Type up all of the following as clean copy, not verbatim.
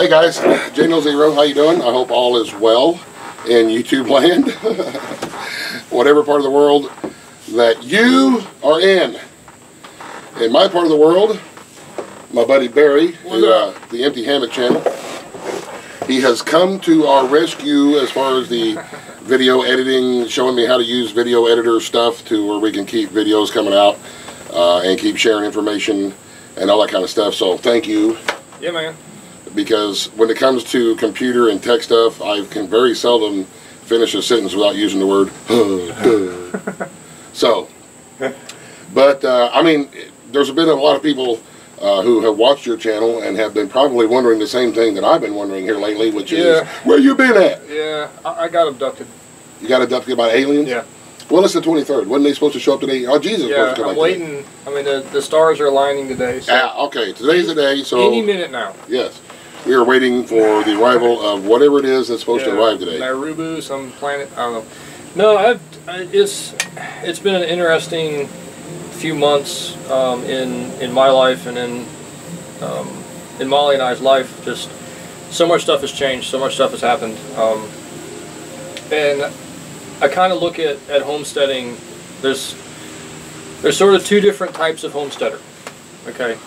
Hey guys, J0, how you doing? I hope all is well in YouTube land. Whatever part of the world that you are in. In my part of the world, my buddy Barry, the Empty Hammock channel, he has come to our rescue as far as the video editing, showing me how to use video editor stuff to where we can keep videos coming out and keep sharing information and all that kind of stuff. So thank you. Yeah, man. Because when it comes to computer and tech stuff, I can very seldom finish a sentence without using the word so, but I mean, there's been a lot of people who have watched your channel and have been probably wondering the same thing that I've been wondering here lately, which is, where you been at? Yeah, I got abducted. You got abducted by aliens? Yeah. Well, it's the 23rd. Wasn't they supposed to show up today? Oh, Jesus. Yeah, I'm waiting. I mean, the stars are aligning today. So okay, today's the day. So any minute now. Yes. We are waiting for the arrival of whatever it is that's supposed to arrive today. Narubu, some planet, I don't know. No, it's been an interesting few months in my life and in Molly and I's life. Just so much stuff has changed, so much stuff has happened, and I kind of look at homesteading. There's sort of two different types of homesteader. Okay,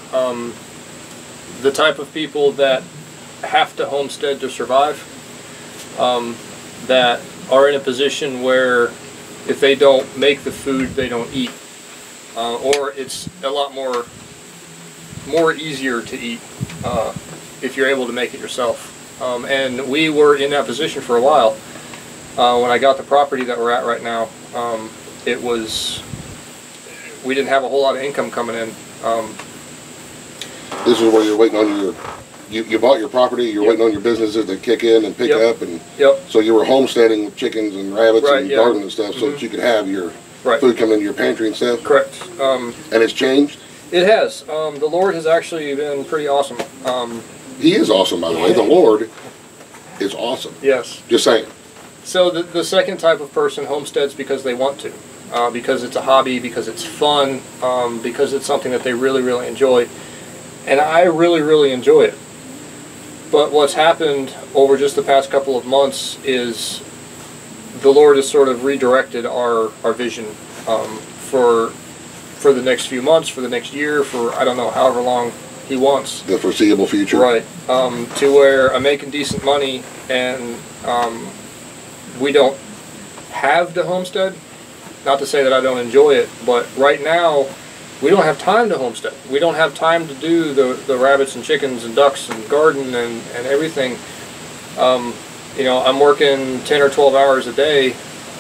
the type of people that have to homestead to survive, that are in a position where if they don't make the food, they don't eat, or it's a lot more easier to eat if you're able to make it yourself. And we were in that position for a while. When I got the property that we're at right now, we didn't have a whole lot of income coming in. This is where you're waiting on your, you bought your property, you're waiting on your businesses to kick in and pick up, and so you were homesteading with chickens and rabbits and garden and stuff so that you could have your food come into your pantry and stuff? Correct. And it's changed? It has. The Lord has actually been pretty awesome. He is awesome, by the way. The Lord is awesome. Yes. Just saying. So the second type of person homesteads because they want to, because it's a hobby, because it's fun, because it's something that they really, really enjoy. And I really, really enjoy it. But what's happened over just the past couple of months is the Lord has sort of redirected our vision for the next few months, for the next year, for I don't know, however long He wants. The foreseeable future. Right. To where I'm making decent money and we don't have to homestead. Not to say that I don't enjoy it, but right now we don't have time to homestead. We don't have time to do the rabbits and chickens and ducks and garden and everything. You know, I'm working 10 or 12 hours a day,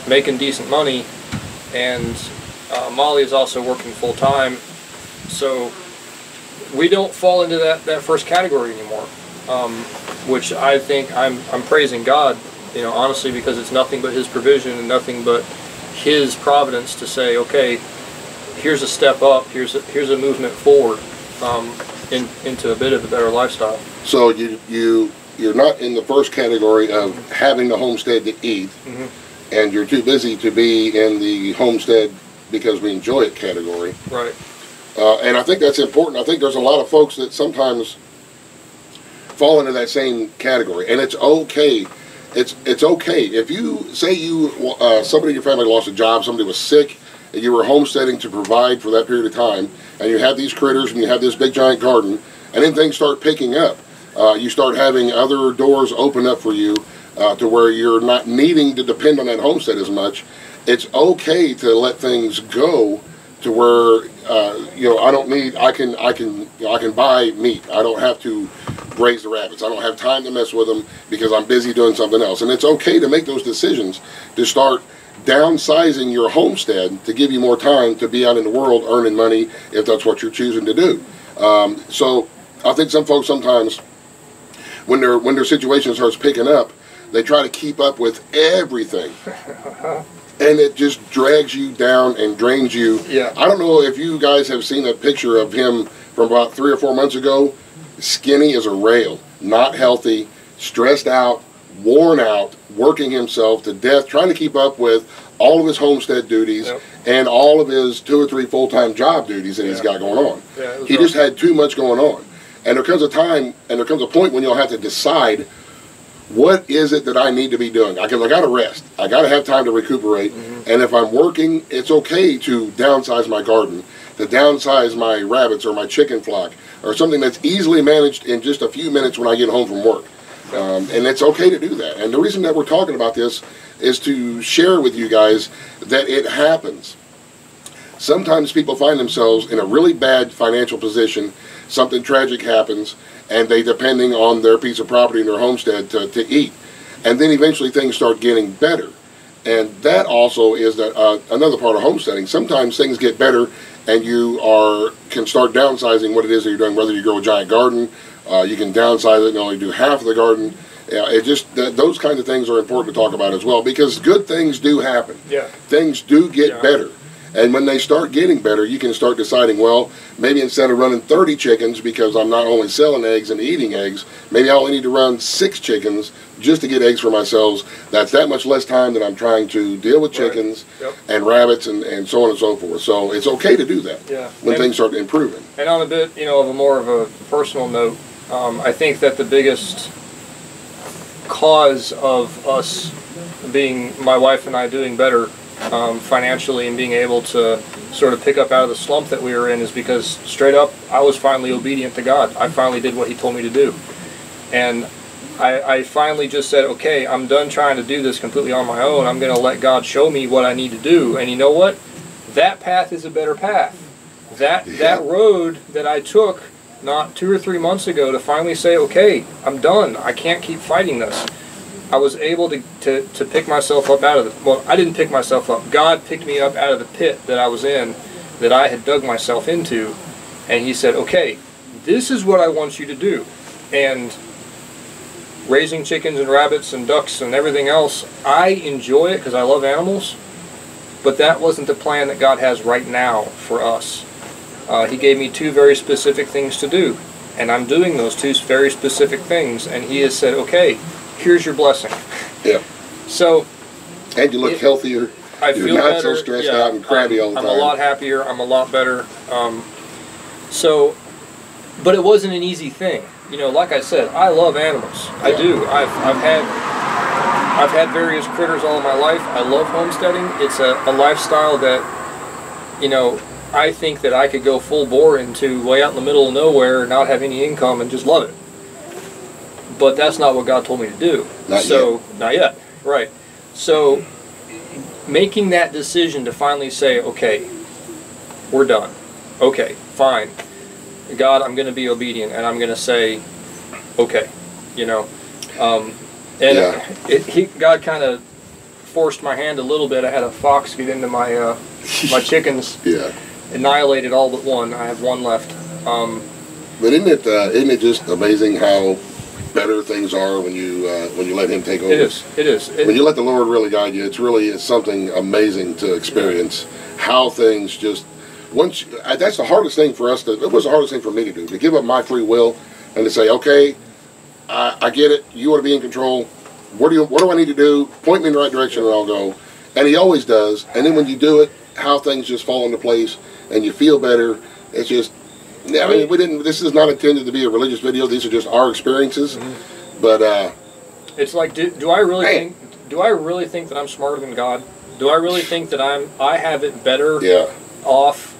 making decent money, and Molly is also working full time. So we don't fall into that first category anymore, which I think I'm praising God, you know, honestly, because it's nothing but His provision and nothing but His providence to say, okay, here's a step up, here's a movement forward into a bit of a better lifestyle. So you're not in the first category of having the homestead to eat, and you're too busy to be in the homestead because we enjoy it category. Right. And I think that's important. I think there's a lot of folks that sometimes fall into that same category, and it's okay. It's okay if you say somebody in your family lost a job, somebody was sick, and you were homesteading to provide for that period of time, and you have these critters and you have this big giant garden, and then things start picking up. You start having other doors open up for you to where you're not needing to depend on that homestead as much. It's okay to let things go to where you know, I can buy meat. I don't have to raise the rabbits. I don't have time to mess with them because I'm busy doing something else. And it's okay to make those decisions to start downsizing your homestead to give you more time to be out in the world earning money if that's what you're choosing to do. So I think some folks sometimes, when their situation starts picking up, they try to keep up with everything. And it just drags you down and drains you. Yeah. I don't know if you guys have seen a picture of him from about 3 or 4 months ago. Skinny as a rail, not healthy, stressed out, worn out, working himself to death, trying to keep up with all of his homestead duties and all of his 2 or 3 full-time job duties that he's got going on. He just had too much going on. And there comes a time, and there comes a point when you'll have to decide, what is it that I need to be doing? Because I got to rest. I got to have time to recuperate. And if I'm working, it's okay to downsize my garden, to downsize my rabbits or my chicken flock, or something that's easily managed in just a few minutes when I get home from work. And it's okay to do that. And the reason that we're talking about this is to share with you guys that it happens. Sometimes people find themselves in a really bad financial position, something tragic happens, and they depending on their piece of property in their homestead to eat. And then eventually things start getting better. And that also is another part of homesteading. Sometimes things get better and you can start downsizing what it is that you're doing, whether you grow a giant garden, you can downsize it and only do half of the garden. Those kinds of things are important to talk about as well, because good things do happen. Yeah. Things do get better. And when they start getting better, you can start deciding, well, maybe instead of running 30 chickens, because I'm not only selling eggs and eating eggs, maybe I only need to run 6 chickens just to get eggs for myself. That's that much less time that I'm trying to deal with chickens and rabbits and so on and so forth. So it's okay to do that when things start improving. And on a bit, of a more of a personal note, I think that the biggest cause of us my wife and I doing better financially and being able to sort of pick up out of the slump that we were in is because, straight up, I was finally obedient to God. I finally did what He told me to do. And I finally just said, okay, I'm done trying to do this completely on my own. I'm going to let God show me what I need to do. And you know what? That path is a better path. That road that I took not 2 or 3 months ago to finally say, okay, I'm done. I can't keep fighting this. I was able to pick myself up out of the... Well, I didn't pick myself up. God picked me up out of the pit that I was in, that I had dug myself into. And He said, okay, this is what I want you to do. And raising chickens and rabbits and ducks and everything else, I enjoy it because I love animals. But that wasn't the plan that God has right now for us. He gave me 2 very specific things to do. And I'm doing those 2 very specific things. And He has said, okay, here's your blessing. Yeah. So. And you look healthier. I feel You're not better. so stressed out and crabby all the time. I'm a lot happier. I'm a lot better. But it wasn't an easy thing. Like I said, I love animals. I do. I've had various critters all of my life. I love homesteading. It's a lifestyle that, I think that I could go full bore into way out in the middle of nowhere and not have any income and just love it. But that's not what God told me to do. Not yet. Right. So making that decision to finally say, okay, we're done. Okay, fine. God, I'm going to be obedient, and I'm going to say, okay, God kind of forced my hand a little bit. I had a fox get into my my chickens. Yeah. Annihilated all but one. I have one left. But isn't it just amazing how better things are when you let Him take over? It is. When you let the Lord really guide you, it's something amazing to experience. How things just that's the hardest thing for us. It was the hardest thing for me to do, to give up my free will and to say, okay, I get it. You want to be in control. What do I need to do? Point me in the right direction, and I'll go. And He always does. And then when you do it, how things just fall into place, and you feel better. It's just. I mean, this is not intended to be a religious video. These are just our experiences. Mm-hmm. But it's like, do I really think that I'm smarter than God? Do I really think that I have it better off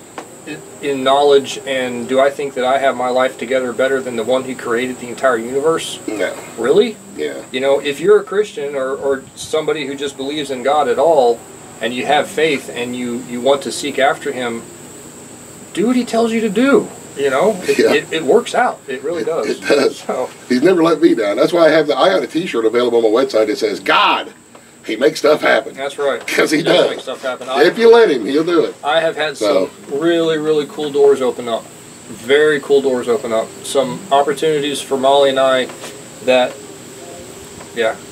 in knowledge, and do I think that I have my life together better than the one who created the entire universe? No. Really? Yeah. If you're a Christian or somebody who just believes in God at all, and you have faith and you want to seek after Him, do what He tells you to do. It works out. It really does. It does. So. He's never let me down. That's why I got a T-shirt available on my website that says, God, He makes stuff happen. That's right. Because He does. Make stuff happen. If you let Him, He'll do it. I have had some really, really cool doors open up. Very cool doors open up. Some opportunities for Molly and I that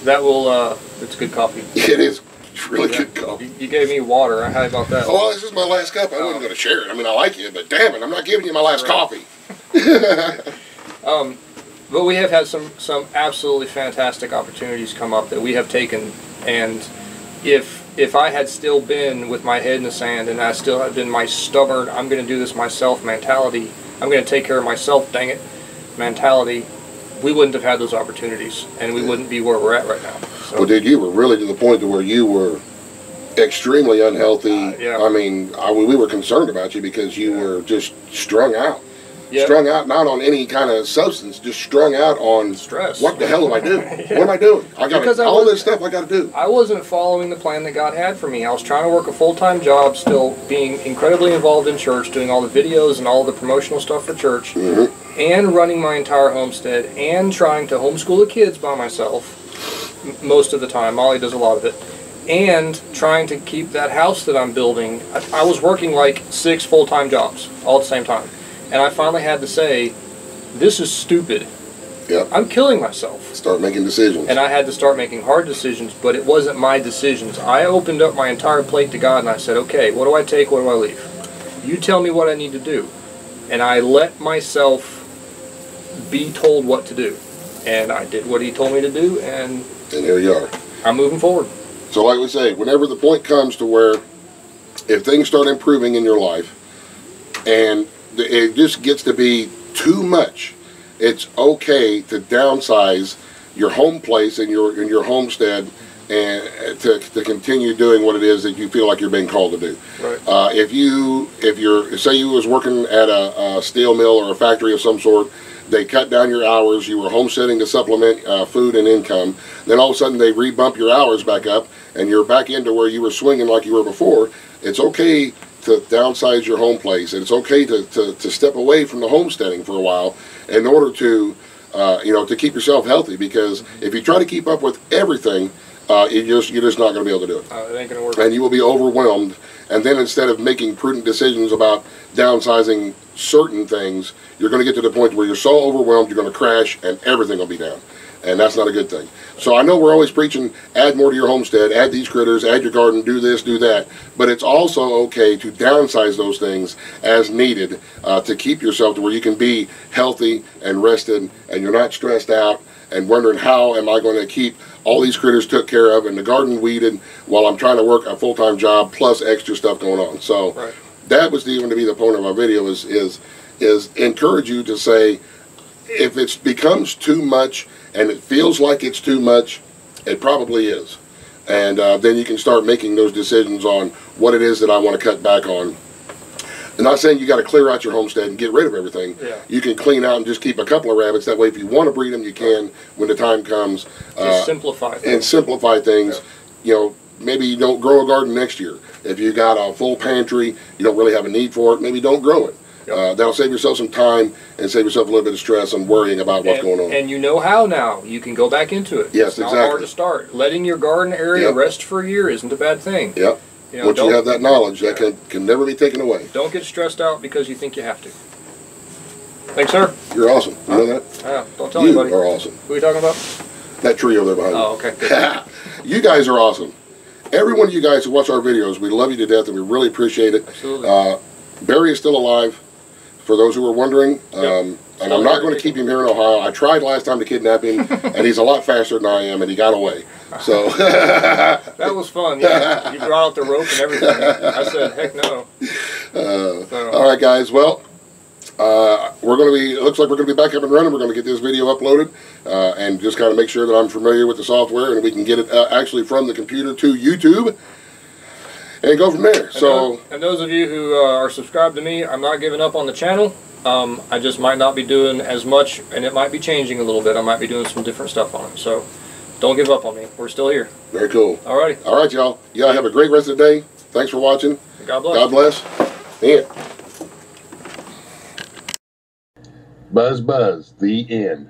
will, it's good coffee. It is. It's really good coffee. You gave me water. How about that? Oh, this is my last cup. I wasn't going to share it. I mean, I like you, but damn it, I'm not giving you my last coffee. But we have had some absolutely fantastic opportunities come up that we have taken, and if I had still been with my head in the sand and I still had been my stubborn, I'm going to do this myself mentality, I'm going to take care of myself, dang it, mentality, we wouldn't have had those opportunities, and we wouldn't be where we're at right now. So, well, dude, you were really to the point to where you were extremely unhealthy. Yeah. I mean, we were concerned about you because you were just strung out. Yep. Strung out, not on any kind of substance, just strung out on stress. What the hell am I doing? Yeah. What am I doing? I got Because all this stuff I got to do. I wasn't following the plan that God had for me. I was trying to work a full-time job, still being incredibly involved in church, doing all the videos and all the promotional stuff for church, Mm-hmm. and running my entire homestead, and trying to homeschool the kids by myself most of the time. Molly does a lot of it. And trying to keep that house that I'm building. I was working like 6 full-time jobs all at the same time. And I finally had to say, this is stupid. Yep. I'm killing myself. Start making decisions. And I had to start making hard decisions, but it wasn't my decisions. I opened up my entire plate to God and I said, okay, what do I take, what do I leave? You tell me what I need to do. And I let myself be told what to do. And I did what he told me to do, and here you are. I'm moving forward. So like we say, whenever the point comes to where if things start improving in your life and it just gets to be too much, it's okay to downsize your home place and your homestead and to continue doing what it is that you feel like you're being called to do. Right. If you're say you was working at a steel mill or a factory of some sort, they cut down your hours, you were homesteading to supplement food and income, then all of a sudden they rebump your hours back up and you're back into where you were swinging like you were before. It's okay to downsize your home place, and it's okay to step away from the homesteading for a while in order to to keep yourself healthy, because if you try to keep up with everything, you're just not going to be able to do it. It ain't going to work. And you will be overwhelmed, and then instead of making prudent decisions about downsizing certain things, you're going to get to the point where you're so overwhelmed you're going to crash and everything will be down. And that's not a good thing. So I know we're always preaching, add more to your homestead, add these critters, add your garden, do this, do that. But it's also okay to downsize those things as needed to keep yourself to where you can be healthy and rested and you're not stressed out and wondering how am I going to keep all these critters took care of and the garden weeded while I'm trying to work a full-time job plus extra stuff going on. So right. That was even to be the point of my video is encourage you to say, if it becomes too much and it feels like it's too much, it probably is. And then you can start making those decisions on what it is that I want to cut back on. I'm not saying you got to clear out your homestead and get rid of everything. Yeah. You can clean out and just keep a couple of rabbits. That way, if you want to breed them, you can when the time comes. Just simplify things. And simplify things. Yeah. Maybe you don't grow a garden next year. If you got a full pantry, you don't really have a need for it, maybe don't grow it. Yep. That'll save yourself some time and save yourself a little bit of stress and worrying about what's going on. And you know how now. You can go back into it. Yes, it's not exactly. hard to start. Letting your garden area rest for a year isn't a bad thing. Yep. Once you have that knowledge, that can never be taken away. Don't get stressed out because you think you have to. Thanks, sir. You're awesome. You know that? Yeah, don't tell anybody. You are awesome. Who are you talking about? That tree over there behind you. Oh, okay. Good. You guys are awesome. Every one of you guys who watch our videos, we love you to death and we really appreciate it. Absolutely. Barry is still alive, for those who are wondering. Yep. And I'm not going to keep him here in Ohio. I tried last time to kidnap him, and he's a lot faster than I am, and he got away. So that was fun. Yeah, you brought out the rope and everything. I said, heck no. All right, guys. Well, we're going to be. It looks like we're going to be back up and running. We're going to get this video uploaded, and just kind of make sure that I'm familiar with the software, and we can get it actually from the computer to YouTube, and go from there. And those of you who are subscribed to me, I'm not giving up on the channel. I just might not be doing as much, and it might be changing a little bit. I might be doing some different stuff on it. So don't give up on me. We're still here. Very cool. Alrighty. All right, y'all. Y'all have a great rest of the day. Thanks for watching. God bless. God bless. And Buzz Buzz, the end.